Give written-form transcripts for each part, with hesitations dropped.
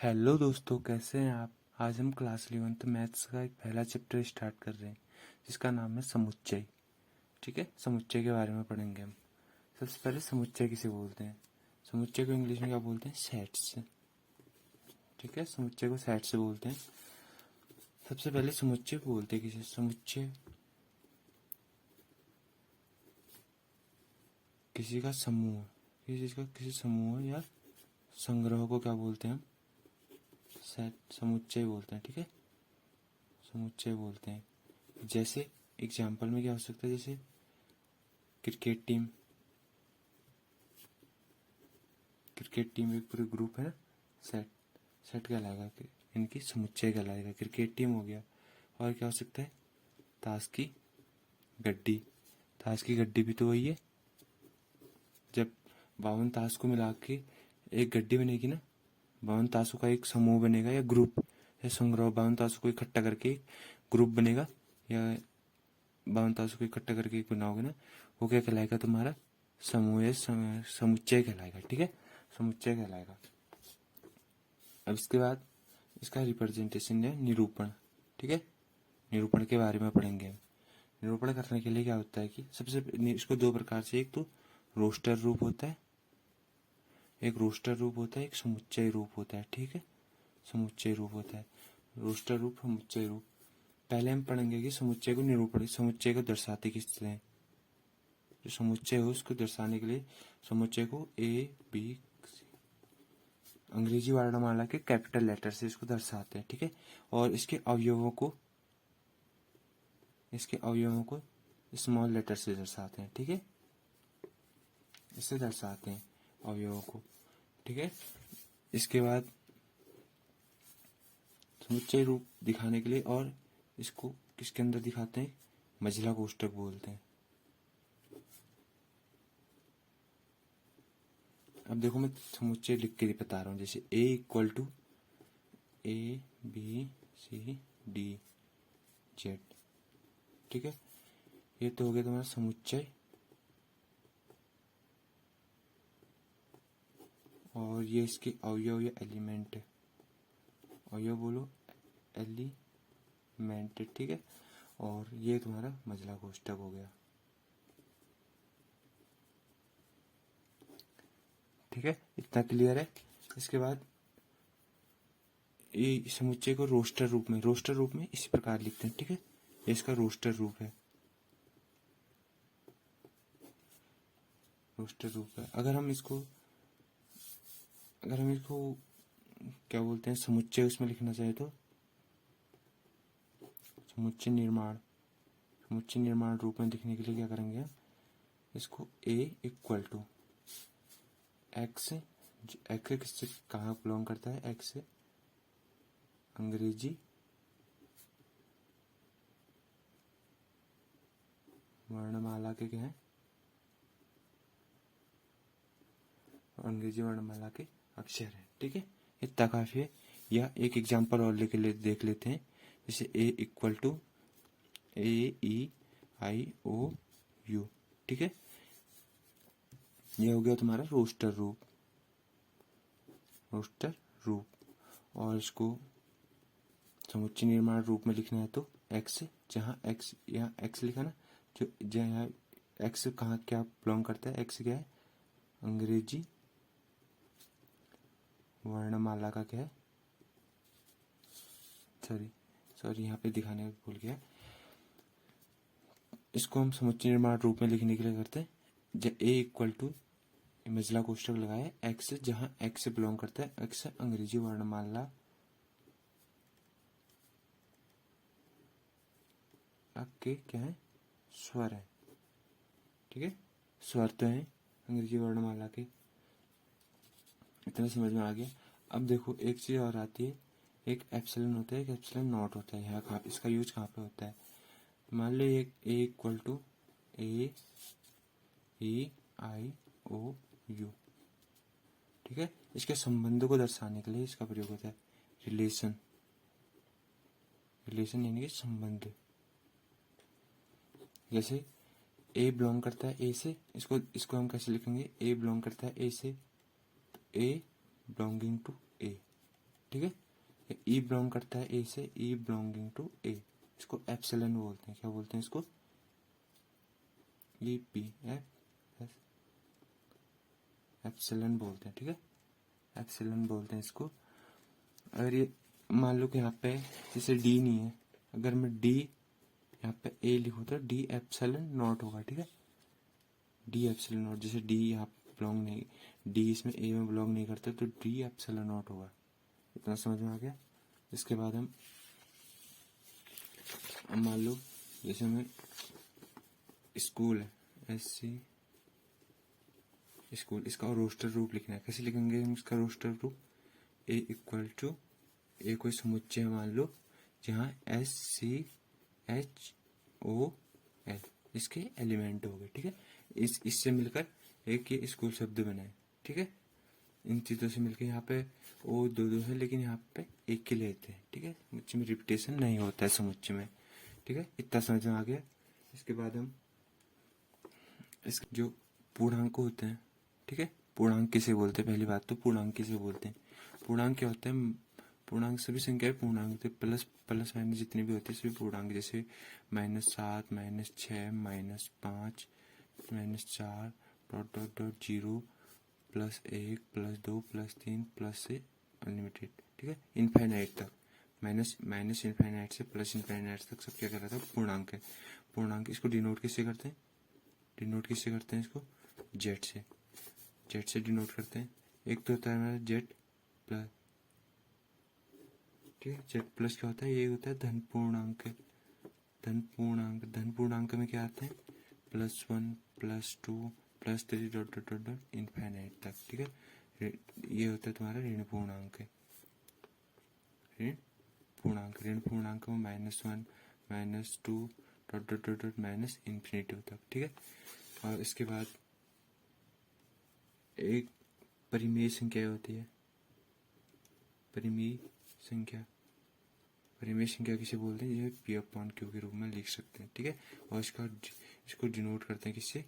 Hello दोस्तों, कैसे हैं आप। आज हम क्लास 11th मैथ्स का एक पहला चैप्टर स्टार्ट कर रहे हैं जिसका नाम है समुच्चय। ठीक है, समुच्चय के बारे में पढ़ेंगे हम। सबसे पहले समुच्चय किसे बोलते हैं। समुच्चय को इंग्लिश में क्या बोलते हैं, सेट्स। ठीक है, समुच्चय को सेट से बोलते हैं। सबसे पहले समुच्चय बोलते हैं किसे। समुच्चय किसी का समूह, किसी चीज का किसी समूह या संग्रह को क्या बोलते हैं हम, सेट समुच्चय बोलते हैं। ठीक है, समुच्चय बोलते हैं। जैसे एग्जाम्पल में क्या हो सकता है, जैसे क्रिकेट टीम। क्रिकेट टीम एक पूरे ग्रुप है ना, सेट। सेट कहलाएगा, इनकी समुच्चय कहलाएगा। क्रिकेट टीम हो गया। और क्या हो सकता है, ताश की गड्डी। ताश की गड्डी भी तो वही है। जब 52 ताश को मिला के एक गड्डी बनेगी ना, 52 ताशों का एक समूह बनेगा या ग्रुप या संग्रह। 52 ताशों को इकट्ठा करके एक ग्रुप बनेगा या 52 ताशों को इकट्ठा करके एक बनाओगे ना, वो क्या कहलाएगा, तुम्हारा समूह या समुच्चय कहलाएगा। ठीक है, समुच्चय कहलाएगा। अब इसके बाद इसका रिप्रेजेंटेशन है निरूपण। ठीक है, निरूपण के बारे में पढ़ेंगे हम। निरूपण करने के लिए क्या होता है कि सबसे इसको दो प्रकार से, एक तो रोस्टर रूप होता है, एक रोस्टर रूप होता है, एक समुच्चय रूप होता है। ठीक है, समुच्चय रूप होता है, रोस्टर रूप, समुच्चय रूप। पहले हम पढ़ेंगे कि समुच्चय को निरूपण, समुच्चय को दर्शाते किस तरह। जो समुच्चय हो उसको दर्शाने के लिए समुच्चय को ए बी अंग्रेजी वर्णमाला के कैपिटल लेटर से इसको दर्शाते हैं। ठीक है, और इसके अवयवों को स्मॉल लेटर से दर्शाते हैं। ठीक है, इससे दर्शाते हैं अवयवों को। ठीक है, इसके बाद समुच्चय रूप दिखाने के लिए और इसको किसके अंदर दिखाते हैं, मझला कोष्ठक बोलते हैं। अब देखो, मैं समुच्चय लिख के बता रहा हूँ। जैसे A equal to ABCD Z। ठीक है, ये तो हो गया तुम्हारा समुच्चय। और ये इसके अवयव या एलिमेंट है। अवयव बोलो, एलिमेंट। ठीक है, और ये तुम्हारा मझला कोष्ठक हो गया। ठीक है, इतना क्लियर है। इसके बाद ये समुच्चय को रोस्टर रूप में इसी प्रकार लिखते हैं। ठीक है, ये इसका रोस्टर रूप है, रोस्टर रूप है। अगर हम इसको क्या बोलते हैं, समुच्चय उसमें लिखना चाहे तो समुच्चय निर्माण रूप में लिखने के लिए क्या करेंगे हम, इसको A equal to X. X किससे कहाँ बिलोंग करता है, एक्स से अंग्रेजी वर्णमाला के क्या है, अंग्रेजी वर्णमाला के अक्षर है। ठीक है, इतना काफी है। या एक एग्जांपल और देख लेते हैं। जैसे A इक्वल टू AEIOU। ठीक है, ये हो गया तुम्हारा रोस्टर रूप। और इसको समुच्चय निर्माण रूप में लिखना है तो एक्स, जहाँ एक्स, यहाँ एक्स लिखा ना, जो जहाँ एक्स कहाँ क्या बिलोंग करता है, एक्स क्या है, अंग्रेजी वर्णमाला का क्या है, सॉरी यहाँ पे दिखाने भूल गया। इसको हम समुच्चय निर्माण रूप में लिखने के लिए करते हैं, A इक्वल टू मझला कोष्ठक लगाए एक्स, जहाँ एक्स से बिलोंग करता है, एक्स अंग्रेजी वर्णमाला के क्या है, स्वर है। ठीक है, स्वर तो है अंग्रेजी वर्णमाला के। इतना समझ में आ गया। अब देखो, एक चीज और आती है, एक एप्सिलॉन होता है, एक एप्सिलॉन नॉट होता है। यहाँ इसका यूज कहाँ पे होता है, मान लो एक A इक्वल टू AEIOU। ठीक है, इसके संबंध को दर्शाने के लिए इसका प्रयोग होता है, रिलेशन यानी कि संबंध। जैसे A बिलोंग करता है A से, इसको हम कैसे लिखेंगे, A बिलोंग करता है A से, A बिलोंगिंग टू A। ठीक है। ई बिलोंग करता है ए से, ई बिलोंगिंग टू ए, इसको एप्सिलॉन बोलते हैं। क्या बोलते हैं इसको? ई पी एफ एप्सिलॉन बोलते हैं, ठीक है, एप्सिलॉन बोलते हैं इसको। अगर ये मान लो कि यहाँ पे जैसे डी नहीं है, अगर मैं डी यहाँ पे ए लिखूँ तो डी एप्सिलॉन नॉट होगा, ठीक है, डी एप्सिलॉन नॉट। जैसे डी यहाँ बिलोंग नहीं, डी इसमें ए में बिलोंग नहीं करते तो डी एप्सिलॉन नॉट होगा। इतना समझ में आ गया। इसके बाद हम मान लो जैसे हमें स्कूल है, एस सी स्कूल, इसका रोस्टर रूप लिखना है। कैसे लिखेंगे हम इसका रोस्टर रूप? ए इक्वल टू, ए कोई समुच्चय है मान लो जहाँ S C H O L इसके एलिमेंट हो गए, ठीक है। इससे मिलकर एक ये स्कूल शब्द बना है, ठीक है। इन चीज़ों से मिलकर यहाँ पे ओ दो दो है, लेकिन यहाँ पे एक के लेते हैं, ठीक है। समुच्चय में रिपीटेशन नहीं होता है समुच्चय में, ठीक है। इतना समझ में आ गया। इसके बाद हम इस जो पूर्णांक होते हैं, ठीक है, पूर्णांक किसे बोलते हैं? पहली बात तो पूर्णांक किसे बोलते हैं? पूर्णांक क्या होता है? पूर्णांक सभी संख्याएं पूर्णांक होते हैं, प्लस प्लस माइनस जितने भी होते हैं सभी पूर्णांक। जैसे -7 -6 -5 -4 डॉट डॉट डॉट 0 +1 +2 +3 प्लस से अनलिमिटेड, ठीक है, इनफाइनाइट तक। माइनस इनफाइनाइट से प्लस इनफाइनाइट तक सब क्या कहलाता है? पूर्णांक है। पूर्णांक इसको डिनोट किससे करते हैं? डिनोट किससे करते हैं इसको? जेड से, जेड से डिनोट करते हैं। एक तो होता है हमारा जेड प्लस, ठीक है, जेड प्लस क्या होता है? ये होता है धन पूर्णांक। धन पूर्णांक, धन पूर्णांक में क्या आते हैं? +1 +2 +3 dot dot dot dot infinite तक, ठीक है। ये होता है तुम्हारा ऋण पूर्णांक। ऋण पूर्णांक, ऋण पूर्णांक में -1 -2 dot dot dot dot minus infinity तक, ठीक है। और इसके बाद एक परिमेय संख्या होती है, परिमेय संख्या। परिमेय संख्या किसे बोलते हैं? ये P/Q के रूप में लिख सकते हैं, ठीक है। और इसको डिनोट करते हैं किससे?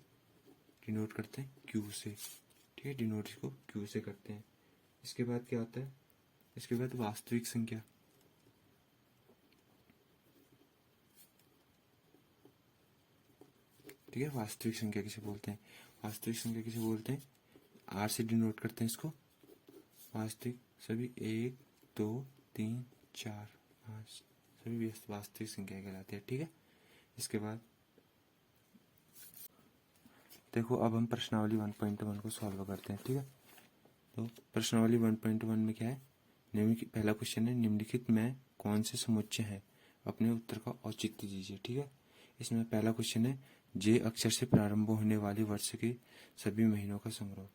डिनोट करते हैं Q से, ठीक है, डिनोट इसको Q से करते हैं। इसके बाद क्या होता है? इसके बाद वास्तविक संख्या, ठीक है। वास्तविक संख्या किसे बोलते हैं? वास्तविक संख्या किसे बोलते हैं? R से डिनोट करते हैं इसको। वास्तविक सभी 1 2 3 4 5 सभी वास्तविक संख्या कहलाती है, ठीक है। इसके बाद देखो अब हम प्रश्नावली 1.1 को सॉल्व करते हैं, ठीक है। तो प्रश्नावली 1.1 में क्या है? पहला क्वेश्चन है, निम्नलिखित में कौन से समुच्चय है? अपने उत्तर का औचित्य दीजिए, ठीक है। इसमें पहला क्वेश्चन है, जे अक्षर से प्रारंभ होने वाले वर्ष के सभी महीनों का संग्रह।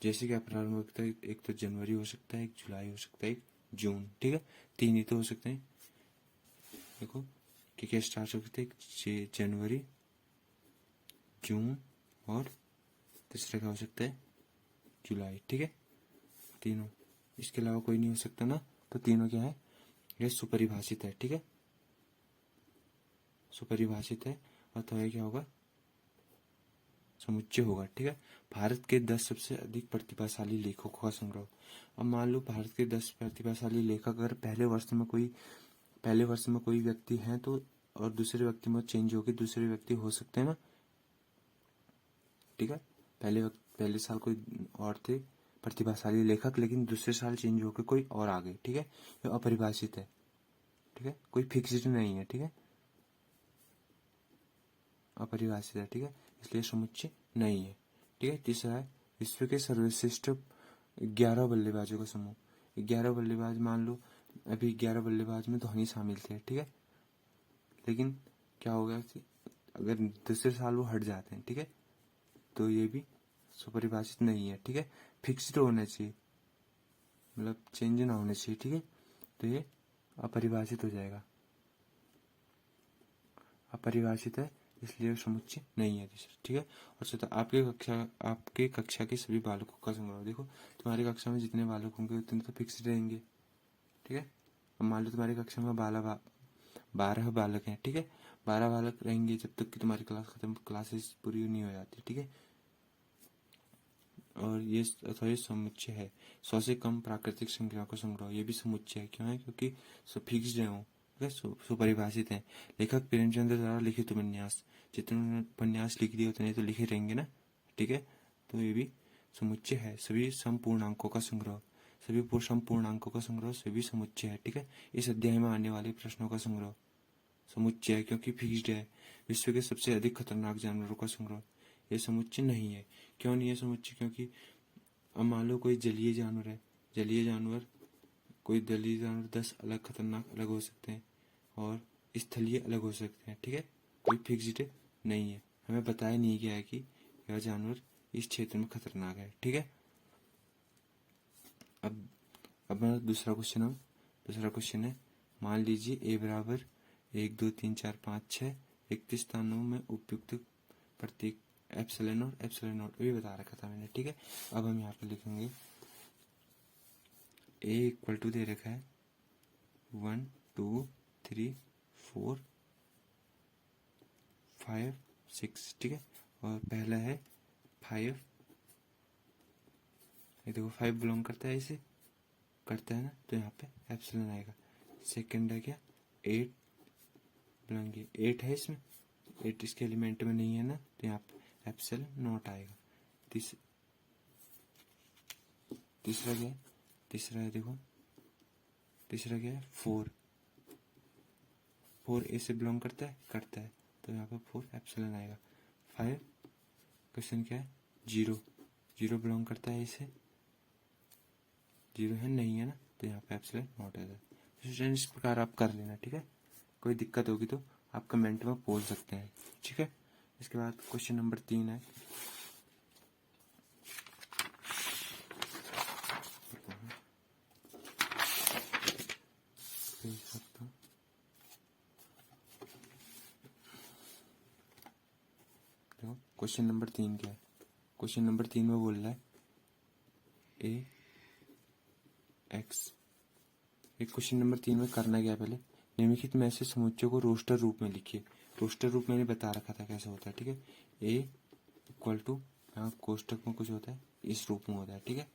जैसे क्या प्रारंभ होता है? एक तो जनवरी हो सकता है, एक जुलाई हो सकता है, एक जून, ठीक है, 3 ही तो हो सकते हैं। देखो कि क्या स्टार्ट हो सकते हैं? जनवरी, जून और तीसरा क्या हो सकता है? जुलाई, ठीक है, तीनों। इसके अलावा कोई नहीं हो सकता ना, तो तीनों क्या है? ये सुपरिभाषित है, ठीक है, सुपरिभाषित है। और तो ये क्या होगा? समुच्चय होगा, ठीक है। भारत के 10 सबसे अधिक प्रतिभाशाली लेखकों का संग्रह। अब मान लो भारत के 10 प्रतिभाशाली लेखक अगर पहले वर्ष में कोई व्यक्ति है तो, और दूसरे व्यक्ति में चेंज होकर दूसरे व्यक्ति हो सकते हैं ना, ठीक है। पहले साल कोई और थे प्रतिभाशाली लेखक, लेकिन दूसरे साल चेंज होकर कोई और आ गए, ठीक है। ये अपरिभाषित है, ठीक है, कोई फिक्स्ड नहीं है, ठीक है, अपरिभाषित है, ठीक है, इसलिए समुच्चय नहीं है, ठीक है। तीसरा है, विश्व के सर्वश्रेष्ठ 11 बल्लेबाजों का समूह। 11 बल्लेबाज, मान लो अभी 11 बल्लेबाज में धोनी शामिल थे, ठीक है, लेकिन क्या हो गया कि अगर दूसरे साल वो हट जाते हैं, ठीक है, तो ये भी सुपरिभाषित नहीं है, ठीक है, फिक्स्ड होना चाहिए, मतलब चेंज ना होने चाहिए, ठीक है, तो ये अपरिभाषित हो जाएगा, अपरिभाषित है, इसलिए समुच्चय नहीं है, ठीक है। और चौथा, आपके कक्षा के सभी बालकों का संग्रह। देखो तुम्हारी कक्षा में जितने बालक होंगे उतने तो फिक्स्ड रहेंगे, ठीक है। अब मान लो तुम्हारी कक्षा में 12 बालक हैं, ठीक है, 12 बालक रहेंगे जब तक कि तुम्हारी क्लासेस पूरी नहीं हो जाती, ठीक है। और ये अथवा ये समुच्चय है। 100 से कम प्राकृतिक संख्याओं का संग्रह, ये भी समुच्चय है। क्यों है? क्योंकि फिक्स्ड है वो, सुपरिभाषित है। लेखक प्रेमचंद द्वारा लिखित उपन्यास, जितने उपन्यास लिख दिए उतने तो लिखे रहेंगे ना, ठीक है। तो ये भी समुच्चय है। सभी समपूर्णांकों का संग्रह, सभी समपूर्णांकों का संग्रह सभी समुच्चय है, ठीक है। इस अध्याय में आने वाले प्रश्नों का संग्रह समुच्चय है, क्योंकि फिक्स्ड है। विश्व के सबसे अधिक खतरनाक जानवरों का संग्रह, ये समुच्चय नहीं है। क्यों नहीं है समुच्चय? क्योंकि अब मान लो कोई जलीय जानवर है, जलीय जानवर, कोई जलीय जानवर 10 अलग खतरनाक अलग हो सकते हैं और स्थलीय अलग हो सकते हैं, ठीक है। कोई फिक्स्ड नहीं है, हमें बताया नहीं गया है कि यह जानवर इस क्षेत्र में खतरनाक है, ठीक है। अब मेरा दूसरा क्वेश्चन है, मान लीजिए ए बराबर 1 2 3 4 5 6 31 स्थानों में उपयुक्त प्रतीक एप्सिलॉन और एप्सिलॉन नॉट भी बता रखा था मैंने, ठीक है। अब हम यहाँ पे लिखेंगे ए इक्वल टू दे रखा है 1 2 3 4 5 6, ठीक है। और पहला है 5, ये देखो 5 बिलोंग करता है, इसे करता है ना, तो यहाँ पे एप्सिलॉन आएगा। सेकंड है क्या 8 बिलोंग, 8 है इसमें, 8 इसके एलिमेंट में नहीं है ना, तो यहाँ पे एप्सिलॉन नॉट आएगा। तीसरा क्या है? तीसरा है देखो, तीसरा क्या है 4 ए से बिलोंग करता है, तो यहाँ पे 4 एप्सिलॉन आएगा। 5 क्वेश्चन क्या है 0 बिलोंग करता है इसे, 0 है नहीं है ना, तो यहाँ पे एप्सिलॉन नॉट आएगा। इस प्रकार आप कर लेना, ठीक है। कोई दिक्कत होगी तो आप कमेंट में बोल सकते हैं, ठीक है। इसके बाद क्वेश्चन नंबर 3 है, क्वेश्चन नंबर 3 क्या है? क्वेश्चन नंबर 3 में बोल रहा है ए एक्स। एक क्वेश्चन नंबर 3 में करना क्या है, पहले निम्नलिखित में से समुच्चय को रोस्टर रूप में लिखिए। रोस्टर रूप मैंने बता रखा था कैसे होता है, ठीक है। ए इक्वल टू, यहाँ कोष्टक में कुछ होता है इस रूप में होता है, ठीक है।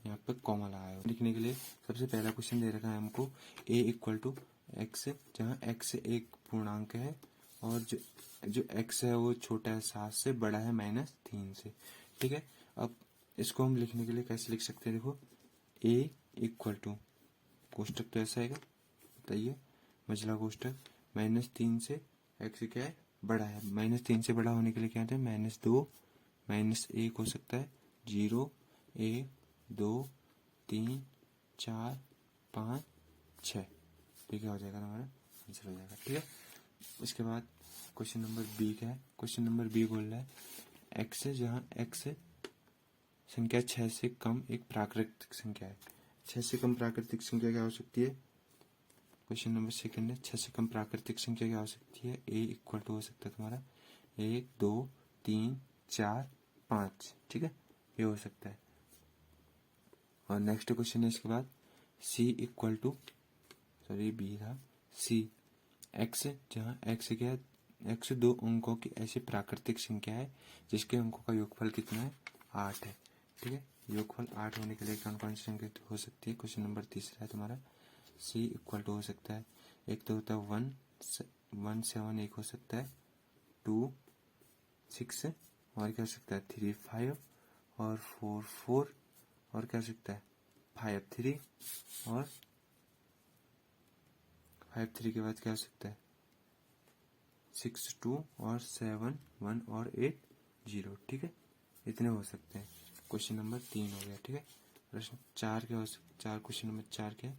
यहाँ पे कॉमा लगाया है लिखने के लिए। सबसे पहला क्वेश्चन दे रखा है हमको ए इक्वल टू एक्स, जहाँ एक्स एक पूर्णांक है और जो एक्स है वो छोटा है 7 से, बड़ा है -3 से, ठीक है। अब इसको हम लिखने के लिए कैसे लिख सकते हैं, देखो ए इक्वल टू, कोष्टक तो ऐसा आएगा, बताइए, मझला कोष्टक, -3 से एक्स क्या है बड़ा है, -3 से बड़ा होने के लिए क्या होता है -2 -1 हो सकता है, 0 1 2 3 4 5 6, ठीक है, हो जाएगा हमारा आंसर हो जाएगा, ठीक है। इसके बाद क्वेश्चन नंबर बी क्या है? क्वेश्चन नंबर बी बोल रहा है एक्स है, जहाँ एक्स संख्या 6 से कम एक प्राकृतिक संख्या है। 6 से कम प्राकृतिक संख्या क्या हो सकती है? क्वेश्चन नंबर सेकंड है 6 से कम प्राकृतिक संख्या क्या हो सकती है? ए इक्वल टू हो सकता है तुम्हारा 1 2 3 4 5, ठीक है, ये हो सकता है। और नेक्स्ट क्वेश्चन है इसके बाद सी इक्वल टू, सॉरी बी था, सी एक्स, जहाँ एक्स क्या है, एक्स 2 अंकों की ऐसी प्राकृतिक संख्या है जिसके अंकों का योगफल कितना है 8 है, ठीक है। योगफल 8 होने के लिए कौन कौन सी संख्या हो सकती है? क्वेश्चन नंबर तीसरा है तुम्हारा सी इक्वल टू हो सकता है, एक तो होता है 1 7 एक हो सकता है, 2 6 और क्या हो सकता है 3 5 और 4 4 और क्या हो सकता है 5 3 और 5 3 के बाद क्या हो सकता है 6 2 और 7 1 और 8 0, ठीक है, इतने हो सकते हैं। क्वेश्चन नंबर 3 हो गया, ठीक है। प्रश्न 4 क्या हो सकता, 4 क्वेश्चन नंबर 4 क्या है?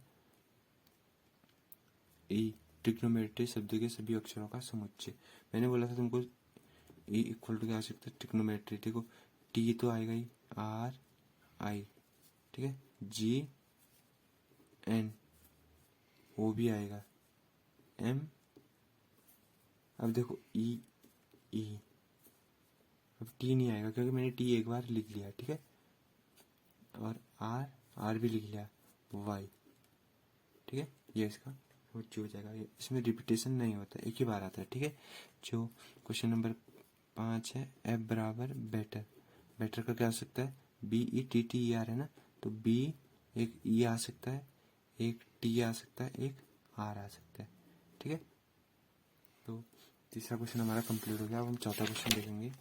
ई ट्रिग्नोमेट्री शब्द के सभी अक्षरों का समुच्चय। मैंने बोला था तुमको ई इक्वल टू क्या आ सकता है ट्रिग्नोमेट्री, देखो टी तो आएगा ही, आर आई, ठीक है, जी एन ओ भी आएगा, एम, अब देखो ई ई, अब टी नहीं आएगा क्योंकि मैंने टी एक बार लिख लिया, ठीक है, और आर आर भी लिख लिया, वाई, ठीक है, ये इसका समुच्चय हो जाएगा। इसमें रिपीटेशन नहीं होता, एक ही बार आता है, ठीक है। जो क्वेश्चन नंबर 5 है एफ बराबर बेटर, बैटर का क्या हो सकता है, BETTER है ना, तो B एक E आ सकता है, एक T आ सकता है, एक R आ सकता है। ठीक है, तो तीसरा क्वेश्चन हमारा कंप्लीट हो गया। अब हम चौथा क्वेश्चन देखेंगे।